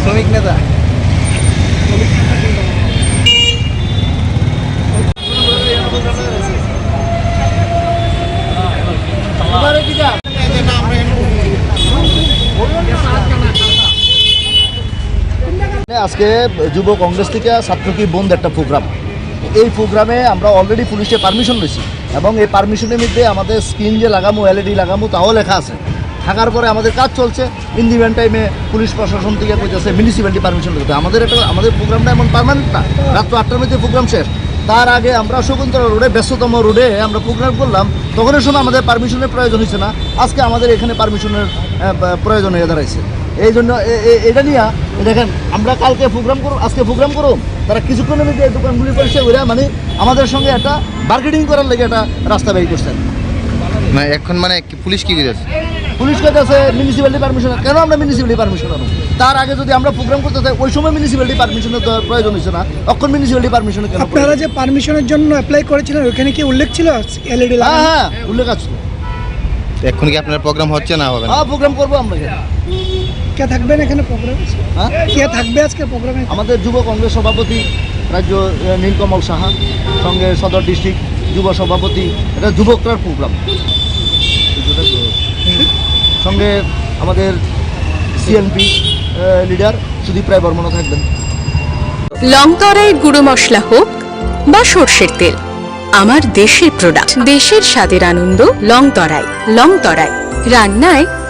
শ্রমিক নেতা আজকে যুব কংগ্রেস থেকে ছাত্র কি বন্ধ একটা প্রোগ্রাম, এই প্রোগ্রামে আমরা অলরেডি পুলিশের পারমিশন রয়েছি এবং এই পারমিশনের মধ্যে আমাদের স্ক্রিন যে লাগামো এলইডি লাগামো তাও লেখা আছে। থাকার পরে আমাদের কাজ চলছে। ইন দি মেন টাইমে পুলিশ প্রশাসন থেকে কইতেছে মিউনিসিপ্যালিটি পারমিশন দিতে। আমাদের প্রোগ্রামটা এমন পার্মানেন্ট না, রাত 8টার মধ্যে প্রোগ্রাম শেষ। তার আগে আমরা শকুন্তলা রোডে ব্যস্ততম রোডে আমরা প্রোগ্রাম করলাম, তখনের সময় আমাদের পারমিশনের প্রয়োজন হয়েছে না। আজকে আমাদের এখানে পারমিশনের প্রয়োজন হয়ে দাঁড়াইছে। এই জন্য এটা নিয়ে দেখেন আমরা কালকে প্রোগ্রাম করব, আজকে প্রোগ্রাম করব, তারা কিছুক্ষণের মধ্যে দোকানগুলি পরিষ্কার করে মানে আমাদের সঙ্গে একটা বার্গেনিং করার লেগে একটা রাস্তা বের করছেন। মানে এখন মানে পুলিশ কি করেছে? পুলিশ কাছে মিউনিসিপ্যালিটি পারমিশন, কেন আমরা মিউনিসিপ্যালিটি পারমিশন পাবো? তার আগে যদি আমরা প্রোগ্রাম করতে চাই ওই সময় মিউনিসিপ্যালিটি পারমিশনের প্রয়োজন হচ্ছে না, তখন মিউনিসিপ্যালিটি পারমিশন কেন? আপনারা যে পারমিশনের জন্য অ্যাপ্লাই করেছিলেন ওখানে কি উল্লেখ ছিল এলইডি লাগানো? হ্যাঁ উল্লেখ আছে। এখন কি আপনার প্রোগ্রাম হচ্ছে না হবে না? হ্যাঁ প্রোগ্রাম করবো আমরা। কে থাকবেন এখানে প্রোগ্রামে? হ্যাঁ কে থাকবে আজকে প্রোগ্রামে? আমাদের যুব কংগ্রেস সভাপতি রাজ্য নীলকমল সাহা, সঙ্গে সদর ডিস্ট্রিক্ট যুব সভাপতি, এটা যুবকরার প্রোগ্রাম। সঙ্গে আমাদের সিএনপি লিডার সুদীপ রায় বর্মনও থাকবেন। লংতরাই গুঁড়ো মশলা হোক বা সর্ষের তেল, আমার দেশের প্রোডাক্ট, দেশের স্বাদের আনন্দ। লংতরাই রান্নায়